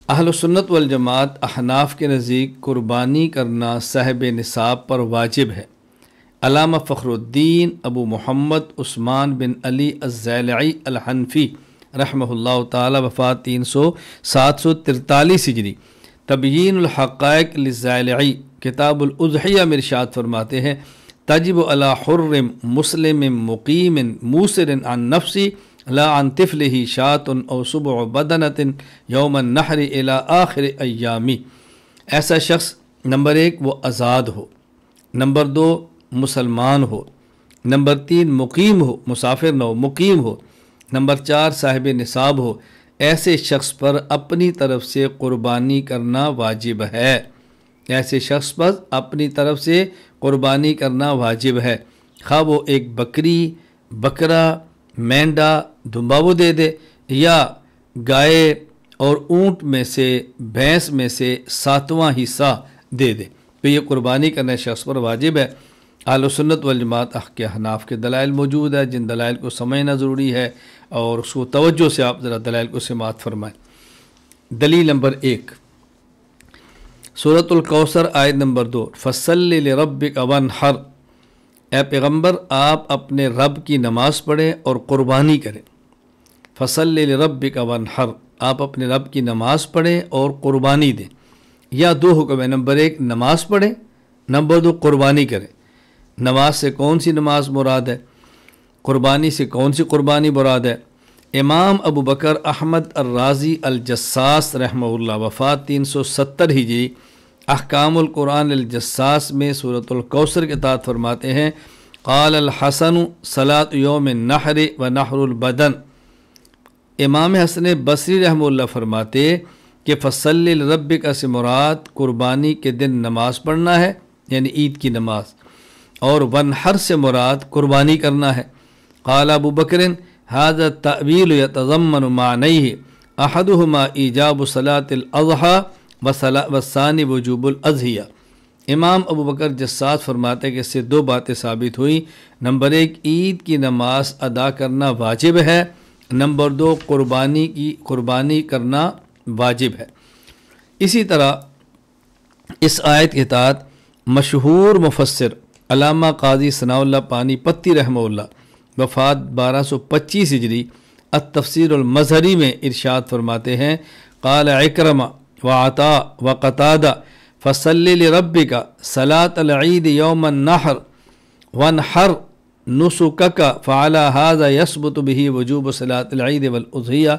اہل سنت والجماعت احناف کے نزدیک قربانی کرنا صاحب نصاب پر واجب ہے۔ علامہ فخر الدین ابو محمد عثمان بن علی الزیلعی الحنفی رحمہ اللہ تعالی وفات 743 ہجری، تبیین الحقائق للزیلعی کتاب الاضحیہ میں ارشاد فرماتے ہیں تجب علی حر مسلم مقیم موسر عن نفسی لا عن طفلہ شاۃ او سبع بدنۃ یوم النحر الی آخر ایامی۔ ایسا شخص نمبر 1 وہ آزاد ہو، نمبر 2 مسلمان ہو، نمبر 3 مقیم ہو، مسافر نہ ہو، مقیم ہو، نمبر 4 صاحب نصاب ہو۔ ایسے شخص پر اپنی طرف سے قربانی کرنا واجب ہے، ایسے شخص پر اپنی طرف سے قربانی کرنا واجب ہے، خواہ وہ ایک بکری، بکرا، مینڈا، دمبابو دے دے یا گائے اور اونٹ میں سے، بھینس میں سے 7واں حصہ دے دے، تو یہ قربانی کرنے شخص پر واجب ہے۔ اہل سنت والجماعت کے احناف کے دلائل موجود ہے، جن دلائل کو سمجھنا ضروری ہے اور اس کو توجہ سے آپ ذرا دلائل کو سماعت فرمائیں۔ دلیل نمبر 1 سورۃ الکوثر آیت نمبر 2 فصلی لربک وانحر، اے پیغمبر آپ اپنے رب کی نماز پڑھیں اور قربانی کریں۔ فصلی لربک وانحر، آپ اپنے رب کی نماز پڑھیں اور قربانی دیں۔ یا 2 حکم ہے، نمبر 1 نماز پڑھیں، نمبر 2 قربانی کریں۔ نماز سے کون سی نماز مراد ہے؟ قربانی سے کون سی قربانی مراد ہے؟ امام ابو بکر احمد الرازی الجساس رحمہ اللہ وفات 370 ہجری احکام القرآن الجساس میں سورۃ الکوثر کے تحت فرماتے ہیں قال الحسن صلاۃ یوم النحر و نحر البدن۔ امام حسن بصری رحمہ اللہ فرماتے کہ فصلی لربک سے مراد قربانی کے دن نماز پڑھنا ہے، یعنی عید کی نماز، اور ونحر سے مراد قربانی کرنا ہے۔ قال ابو بکر هذا التأویل یتضمن معنیہ احدہما ایجاب صلاۃ الاضحیٰ والثانی وجوب الاضحیہ۔ امام ابو بکر جساس فرماتے کہ اس سے 2 باتیں ثابت ہوئیں، نمبر 1 عید کی نماز ادا کرنا واجب ہے، نمبر 2 قربانی کرنا واجب ہے۔ اسی طرح اس آیت کے تحت مشہور مفسر علامہ قاضی ثناء اللہ پانی پتی رحمہ اللہ وفات 1225 ہجری التفسیر المظہری میں ارشاد فرماتے ہیں قال عکرمہ وعطاء وقتادہ فصلی لربک صلاۃ العید یوم النحر وانحر نسکک فعلی ھذا یثبت بہ وجوب صلاۃ العید والاضحیہ۔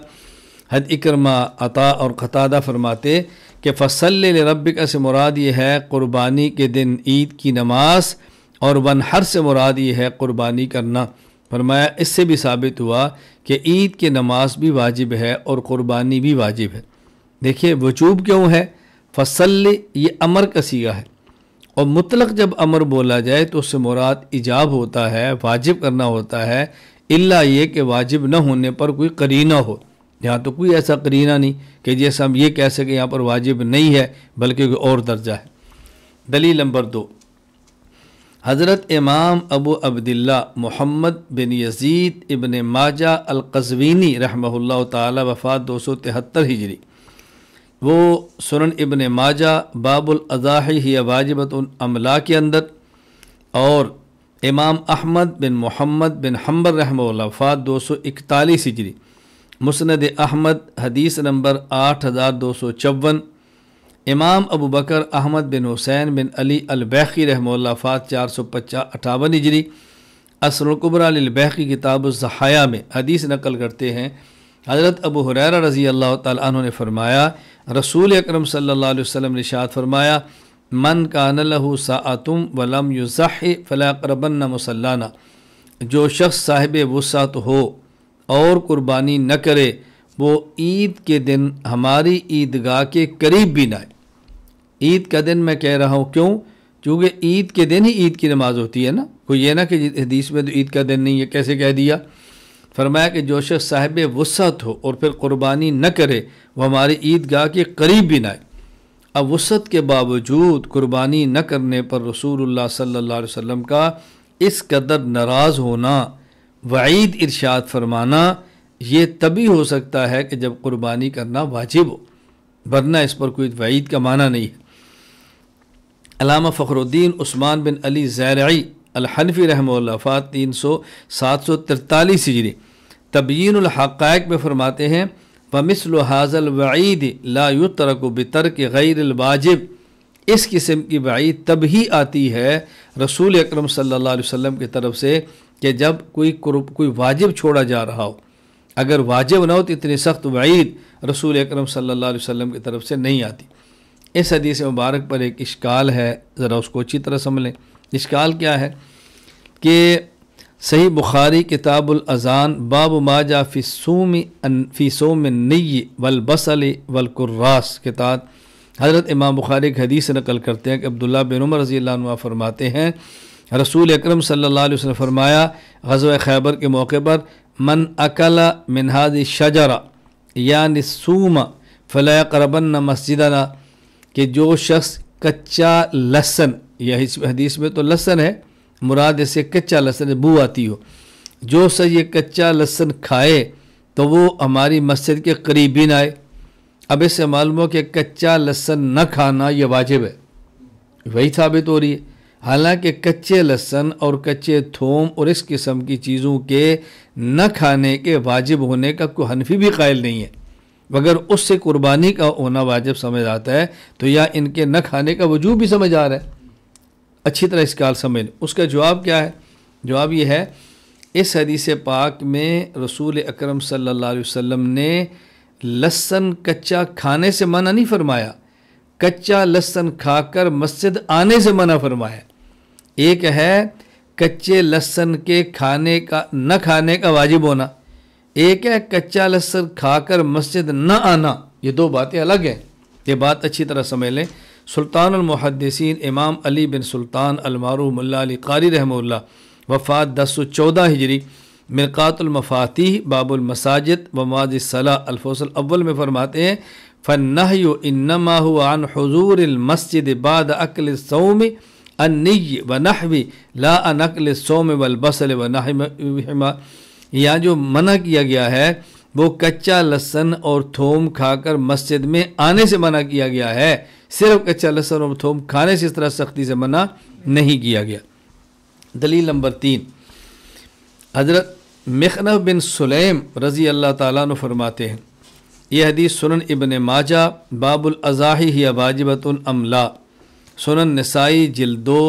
حد اکرمہ، عطاء اور قتادہ فرماتے کہ فصلی لربک سے مراد یہ ہے قربانی کے دن عید کی نماز، اور ونحر سے مراد یہ ہے قربانی کرنا۔ فرمایا اس سے بھی ثابت ہوا کہ عید کی نماز بھی واجب ہے اور قربانی بھی واجب ہے۔ دیکھیے وجوب کیوں ہے؟ فصلی یہ امر کا صیغہ ہے، اور مطلق جب امر بولا جائے تو اس سے مراد ایجاب ہوتا ہے، واجب کرنا ہوتا ہے، الا یہ کہ واجب نہ ہونے پر کوئی قرینہ ہو۔ یہاں تو کوئی ایسا قرینہ نہیں کہ جیسے ہم یہ کہہ سکیں یہاں پر واجب نہیں ہے بلکہ کوئی اور درجہ ہے۔ دلیل نمبر 2 حضرت امام ابو عبداللہ محمد بن یزید ابن ماجہ القزوینی رحمہ اللہ تعالی وفات 273 ہجری، وہ سنن ابن ماجہ باب الاضاحی ہی واجبۃ املا کے اندر، اور امام احمد بن محمد بن حنبل رحمہ اللہ وفات 241 ہجری، مسند احمد حدیث نمبر 8254، امام ابو بکر احمد بن حسین بن علی البیخی رحمہ اللہ وفات 458 ہجری، اصل الکبریٰ للبیخی کتاب الضحایہ میں حدیث نقل کرتے ہیں حضرت ابو ہریرہ رضی اللہ تعالی عنہ نے فرمایا رسول اکرم صلی اللہ علیہ وسلم نے ارشاد فرمایا من کان لہ ساعۃ ولم یضحی فلا یقربن مصلانا، جو شخص صاحب وسعت ہو اور قربانی نہ کرے وہ عید کے دن ہماری عیدگاہ کے قریب بھی نہ آئے۔ عید کا دن میں کہہ رہا ہوں کیوں؟ کیونکہ عید کے دن ہی عید کی نماز ہوتی ہے نا، کوئی یہ نہ کہ حدیث میں تو عید کا دن نہیں ہے، کیسے کہہ دیا؟ فرمایا کہ جو شخص صاحب وسعت ہو اور پھر قربانی نہ کرے وہ ہماری عیدگاہ کے قریب بھی نہ آئے۔ اب وسعت کے باوجود قربانی نہ کرنے پر رسول اللہ صلی اللہ علیہ وسلم کا اس قدر ناراض ہونا، وعید ارشاد فرمانا، یہ تبھی ہو سکتا ہے کہ جب قربانی کرنا واجب ہو۔ ورنہ اس پر کوئی وعید کا معنی نہیں ہے۔ علامہ فخر الدین عثمان بن علی زیرعی الحنفی رحمہ اللہ وفات 743 ہجری تبیین الحقائق میں فرماتے ہیں وَمِثْلُ هَذَا الْوَعِيدِ لَا يُتْرَكُ بِتَرْكِ غَيْرِ الْوَاجِبِ، اس قسم کی وعید تب ہی آتی ہے رسول اکرم صلی اللہ علیہ وسلم کی طرف سے کہ جب کوئی واجب چھوڑا جا رہا ہو۔ اگر واجب نہ ہو تو اتنی سخت وعید رسول اکرم صلی اللہ علیہ وسلم کی طرف سے نہیں آتی۔ اس حدیث مبارک پر ایک اشکال ہے، ذرا اس کو اچھی طرح سمجھ لیں۔ اشکال کیا ہے کہ صحیح بخاری کتاب الاذان باب ما جاء فی صوم النی والبصل والکراس کے تحت حضرت امام بخاری ایک حدیث نقل کرتے ہیں کہ عبداللہ بن عمر رضی اللہ عنہ فرماتے ہیں رسول اکرم صلی اللہ علیہ وسلم فرمایا غزوہ خیبر کے موقع پر من اکل من هذه الشجرہ یعنی الثوم فلا يقربن مسجدنا، کہ جو شخص کچا لہسن، یہ حدیث میں تو لہسن ہے مراد، اس سے کچا لہسن بو آتی ہو، جو شخص یہ کچا لہسن کھائے تو وہ ہماری مسجد کے قریب ہی نہ آئے۔ اب اس سے معلوم ہو کہ کچا لہسن نہ کھانا یہ واجب ہے، وہی ثابت ہو رہی ہے۔ حالانکہ کچے لہسن اور کچے تھوم اور اس قسم کی چیزوں کے نہ کھانے کے واجب ہونے کا کوئی حنفی بھی قائل نہیں ہے، مگر اس سے قربانی کا ہونا واجب سمجھ آتا ہے تو یا ان کے نہ کھانے کا وجوب بھی سمجھ آ رہا ہے۔ اچھی طرح اس کال سمجھ، اس کا جواب کیا ہے؟ جواب یہ ہے اس حدیث پاک میں رسول اکرم صلی اللہ علیہ وسلم نے لہسن کچا کھانے سے منع نہیں فرمایا، کچا لہسن کھا کر مسجد آنے سے منع فرمایا۔ ایک ہے کچے لہسن کے نہ کھانے کا واجب ہونا، ایک ہے کچا لہسن کھا کر مسجد نہ آنا، یہ دو باتیں الگ ہیں۔ یہ بات اچھی طرح سمجھ لیں۔ سلطان المحدثین امام علی بن سلطان المعروف ملا علی قاری رحمہ اللہ وفات 1014 ہجری مرقات المفاتیح باب المساجد و مواضع الصلاۃ الفصل اول میں فرماتے ہیں فالنہی انما هو عن حضور المسجد بعد اکل الصوم النی ونحو لا عن اکل الصوم والبصل ونحوہما، یہاں جو منع کیا گیا ہے وہ کچا لہسن اور تھوم کھا کر مسجد میں آنے سے منع کیا گیا ہے، صرف کچا لہسن اور تھوم کھانے سے اس طرح سختی سے منع نہیں کیا گیا۔ دلیل نمبر 3، حضرت مخنف بن سلیم رضی اللہ تعالیٰ عنہ فرماتے ہیں، یہ حدیث سنن ابن ماجہ باب الاضاحی ہی واجبۃ ام لا، سنن نسائی جلد 2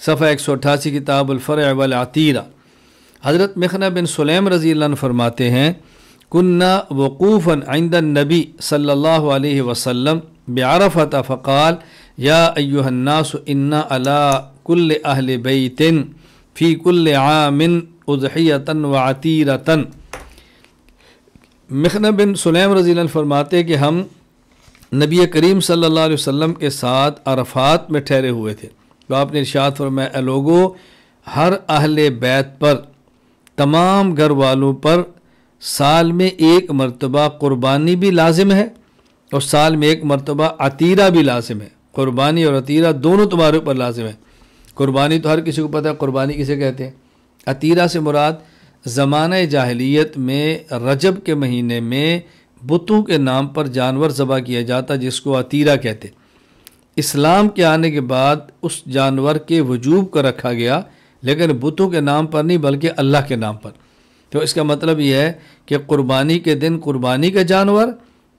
صفحہ 188 کتاب الفرع والعتیرہ۔ حضرت مخنف بن سلیم رضی اللہ عنہ فرماتے ہیں کننا وقوفا عند النبی صلی اللہ علیہ وسلم بعرفۃ فقال یا ایھا الناس ان علی کل اہل بیت فی کل عام اضحیۃ وعتیرۃ۔ مخنف بن سلیم رضی اللہ عنہ فرماتے کہ ہم نبی کریم صلی اللہ علیہ وسلم کے ساتھ عرفات میں ٹھہرے ہوئے تھے تو آپ نے ارشاد فرمایا اے لوگو، ہر اہل بیت پر، تمام گھر والوں پر سال میں ایک مرتبہ قربانی بھی لازم ہے اور سال میں ایک مرتبہ عتیرہ بھی لازم ہے۔ قربانی اور عتیرہ دونوں تمہارے اوپر لازم ہے۔ قربانی تو ہر کسی کو پتہ ہے قربانی کسے کہتے ہیں، عتیرہ سے مراد زمانہ جاہلیت میں رجب کے مہینے میں بتوں کے نام پر جانور ذبح کیا جاتا جس کو عتیرہ کہتے۔ اسلام کے آنے کے بعد اس جانور کے وجوب کو رکھا گیا، لیکن بتوں کے نام پر نہیں بلکہ اللہ کے نام پر۔ تو اس کا مطلب یہ ہے کہ قربانی کے دن قربانی کا جانور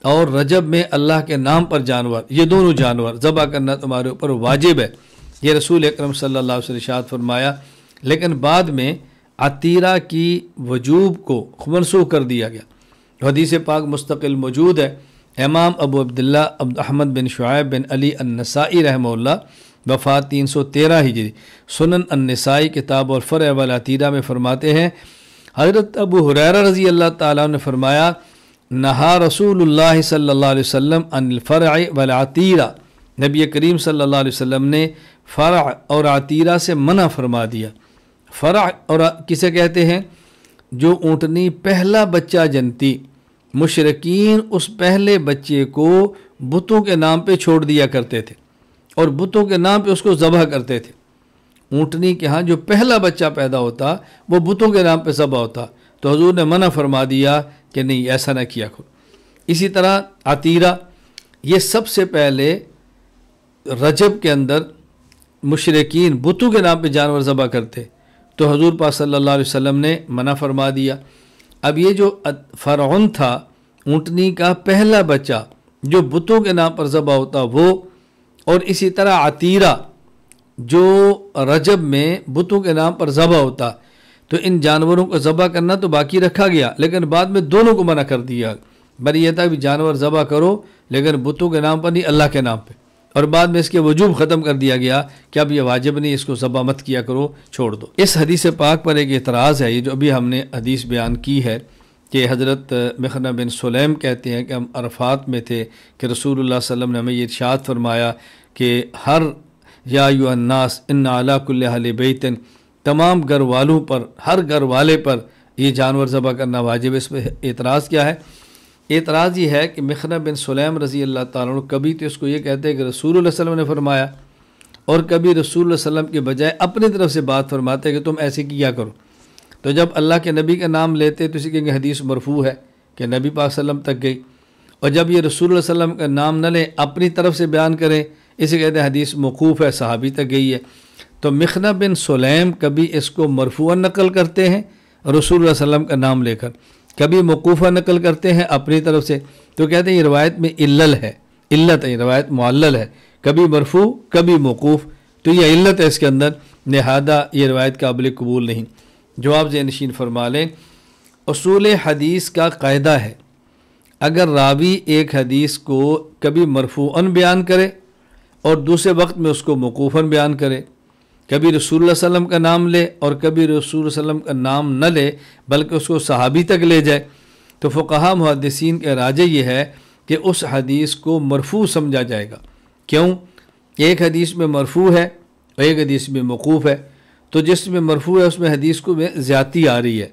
اور رجب میں اللہ کے نام پر جانور، یہ دونوں جانور ذبح کرنا تمہارے اوپر واجب ہے، یہ رسول اکرم صلی اللہ علیہ وسلم ارشاد فرمایا۔ لیکن بعد میں عتیرہ کی وجوب کو منسوخ کر دیا گیا۔ حدیث پاک مستقل موجود ہے، امام ابو عبداللہ عبد احمد بن شعیب بن علی النسائی رحمہ اللہ وفات 313 ہجری سنن النسائی کتاب اور فرع والعتیرہ میں فرماتے ہیں حضرت ابو ہریرہ رضی اللہ تعالیٰ نے فرمایا نہا رسول اللہ صلی اللہ علیہ وسلم عن الفرع والعتیرہ، نبی کریم صلی اللہ علیہ وسلم نے فرع اور عتیرہ سے منع فرما دیا۔ فرع اور کسے کہتے ہیں؟ جو اونٹنی پہلا بچہ جنتی، مشرکین اس پہلے بچے کو بتوں کے نام پہ چھوڑ دیا کرتے تھے اور بتوں کے نام پہ اس کو ذبح کرتے تھے۔ اونٹنی کے ہاں جو پہلا بچہ پیدا ہوتا وہ بتوں کے نام پہ ذبح ہوتا، تو حضور نے منع فرما دیا کہ نہیں ایسا نہ کیا کرو۔ اسی طرح عتیرہ، یہ سب سے پہلے رجب کے اندر مشرکین بتوں کے نام پہ جانور ذبح کرتے، تو حضور پاک صلی اللہ علیہ وسلم نے منع فرما دیا۔ اب یہ جو فرعون تھا، اونٹنی کا پہلا بچہ جو بتوں کے نام پر ذبح ہوتا وہ، اور اسی طرح عتیرہ جو رجب میں بتوں کے نام پر ذبح ہوتا، تو ان جانوروں کو ذبح کرنا تو باقی رکھا گیا، لیکن بعد میں دونوں کو منع کر دیا۔ بل یہ تھا کہ جانور ذبح کرو لیکن بتوں کے نام پر نہیں، اللہ کے نام پہ، اور بعد میں اس کے وجوب ختم کر دیا گیا کہ اب یہ واجب نہیں، اس کو ذبح مت کیا کرو، چھوڑ دو۔ اس حدیث پاک پر ایک اعتراض ہے، یہ جو ابھی ہم نے حدیث بیان کی ہے کہ حضرت مخنہ بن سلیم کہتے ہیں کہ ہم عرفات میں تھے کہ رسول اللہ صلی اللہ علیہ وسلم نے ہمیں یہ ارشاد فرمایا کہ ہر یا ایھا الناس ان علی کل اہل بیت، تمام گھر والوں پر، ہر گھر والے پر یہ جانور ذبح کرنا واجب ہے۔ اس پہ اعتراض کیا ہے؟ اعتراض یہ ہے کہ مخنہ بن سلیم رضی اللہ تعالیٰ عنہ کبھی تو اس کو یہ کہتے ہیں کہ رسول اللہ صلی اللہ علیہ وسلم نے فرمایا، اور کبھی رسول اللہ صلی اللہ علیہ وسلم کے بجائے اپنی طرف سے بات فرماتے ہیں کہ تم ایسے کیا کرو۔ تو جب اللہ کے نبی کا نام لیتے تو اسی کہ حدیث مرفوع ہے کہ نبی پاک صلی اللہ علیہ وسلم تک گئی، اور جب یہ رسول اللہ صلی اللہ علیہ وسلم کا نام نہ لیں، اپنی طرف سے بیان کریں، اسے کہتے ہیں حدیث موقوف ہے، صحابی تک گئی ہے۔ تو مخنہ بن سلیم کبھی اس کو مرفوعاً نقل کرتے ہیں رسول اللہ صلی اللہ علیہ وسلم کا نام لے کر، کبھی موقوفہ نقل کرتے ہیں اپنی طرف سے، تو کہتے ہیں یہ روایت میں علل ہے، علت ہے، یہ روایت معلل ہے، کبھی مرفوع کبھی موقوف، تو یہ علت ہے اس کے اندر، لہذا یہ روایت قابل قبول نہیں۔ جواب ذہن نشین فرما لیں، اصول حدیث کا قاعدہ ہے اگر راوی ایک حدیث کو کبھی مرفوعاً بیان کرے اور دوسرے وقت میں اس کو موقوفاً بیان کرے، کبھی رسول اللہ صلی اللہ علیہ وسلم کا نام لے اور کبھی رسول اللہ صلی اللہ علیہ وسلم کا نام نہ لے بلکہ اس کو صحابی تک لے جائے، تو فقہا محدثین کا راجح یہ ہے کہ اس حدیث کو مرفوع سمجھا جائے گا۔ کیوں؟ ایک حدیث میں مرفوع ہے اور ایک حدیث میں موقوف ہے، تو جس میں مرفوع ہے اس میں حدیث کو میں زیادتی آ رہی ہے،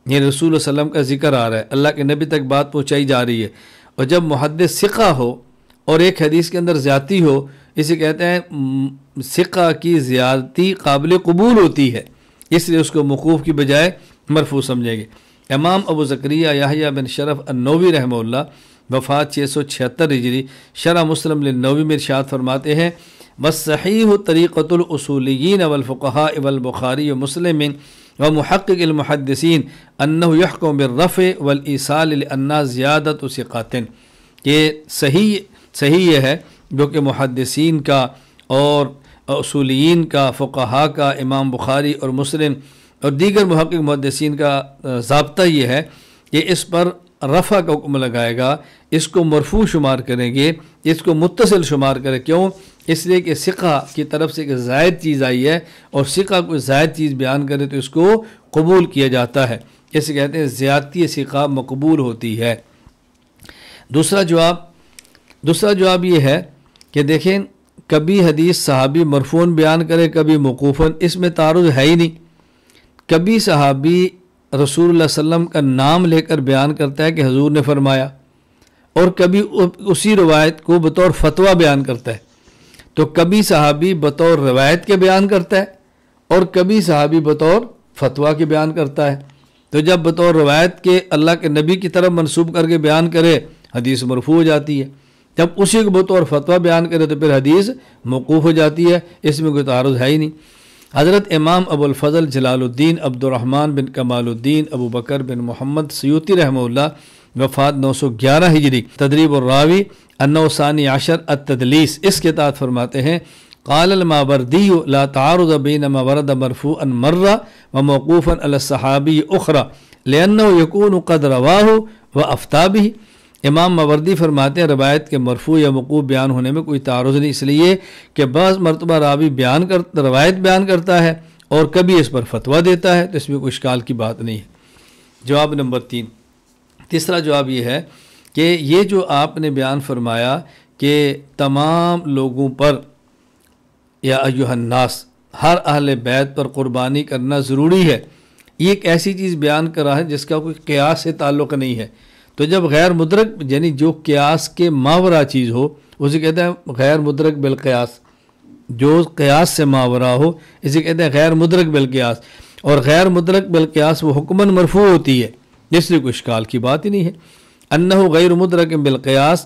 یہ رسول اللہ صلی اللہ علیہ وسلم کا ذکر آ رہا ہے، اللہ کے نبی تک بات پہنچائی جا رہی ہے، اور جب محدث ثقہ ہو اور ایک حدیث کے اندر زیادتی ہو، اسے کہتے ہیں ثقہ کی زیادتی قابل قبول ہوتی ہے، اس لیے اس کو موقوف کی بجائے مرفوع سمجھیں گے۔ امام ابو زکریا یحییٰ بن شرف النووی رحمہ اللہ وفات 676 ہجری، شرح مسلم للنووی میں ارشاد فرماتے ہیں والصحیح طریقۃ الاصولیین والفقہاء والبخاری ومسلم ومحقق المحدثین انہ یحکم بالرفع والایصال لانہا زیادۃ ثقات، یہ صحیح یہ ہے جو کہ محدثین کا اور اصولیین کا، فقہاء کا، امام بخاری اور مسلم اور دیگر محقق محدثین کا ضابطہ یہ ہے کہ اس پر رفع کا حکم لگائے گا، اس کو مرفوع شمار کریں گے، اس کو متصل شمار کریں۔ کیوں؟ اس لیے کہ ثقہ کی طرف سے ایک زائد چیز آئی ہے، اور ثقہ کوئی زائد چیز بیان کرے تو اس کو قبول کیا جاتا ہے، اسے کہتے ہیں زیادتی ثقہ مقبول ہوتی ہے۔ دوسرا جواب یہ ہے کہ دیکھیں کبھی حدیث صحابی مرفوعاً بیان کرے کبھی موقوفاً، اس میں تعارض ہے ہی نہیں۔ کبھی صحابی رسول اللہ صلی اللہ علیہ وسلم کا نام لے کر بیان کرتا ہے کہ حضور نے فرمایا، اور کبھی اسی روایت کو بطور فتویٰ بیان کرتا ہے، تو کبھی صحابی بطور روایت کے بیان کرتا ہے اور کبھی صحابی بطور فتویٰ کے بیان کرتا ہے۔ تو جب بطور روایت کے اللہ کے نبی کی طرف منسوب کر کے بیان کرے حدیث مرفوع ہو جاتی ہے، جب اسی کو بطور فتویٰ بیان کرے تو پھر حدیث موقوف ہو جاتی ہے، اس میں کوئی تعارض ہے ہی نہیں۔ حضرت امام ابو الفضل جلال الدین عبد الرحمن بن کمال الدین ابو بکر بن محمد سیوطی رحمہ اللہ وفات 911 ہجری، تدریب الراوی انہ ثانی عشر التدلیس، اس کے تحت فرماتے ہیں قال الماوردی لا تعارض بین ما ورد مرفوعا مرہ وموقوفا علی الصحابی اخرى لانہ یکون قد رواہ وافتى بہ۔ امام ماوردی فرماتے ہیں روایت کے مرفوع یا موقوف بیان ہونے میں کوئی تعارض نہیں، اس لیے کہ بعض مرتبہ راوی روایت بیان کرتا ہے اور کبھی اس پر فتویٰ دیتا ہے، تو اس میں کوئی اشکال کی بات نہیں ہے۔ جواب نمبر 3، تیسرا جواب یہ ہے کہ یہ جو آپ نے بیان فرمایا کہ تمام لوگوں پر یا ایھا الناس، ہر اہل بیت پر قربانی کرنا ضروری ہے، یہ ایک ایسی چیز بیان کر رہا ہے جس کا کوئی قیاس سے تعلق نہیں ہے۔ تو جب غیر مدرک یعنی جو قیاس کے ماورا چیز ہو اسے کہتے ہیں غیر مدرک بالقیاس، جو قیاس سے ماورا ہو اسے کہتے ہیں غیر مدرک بالقیاس، اور غیر مدرک بالقیاس وہ حکماً مرفوع ہوتی ہے، اس لیے کوئی اشکال کی بات ہی نہیں ہے۔ انہ غیر مدرک بالقیاس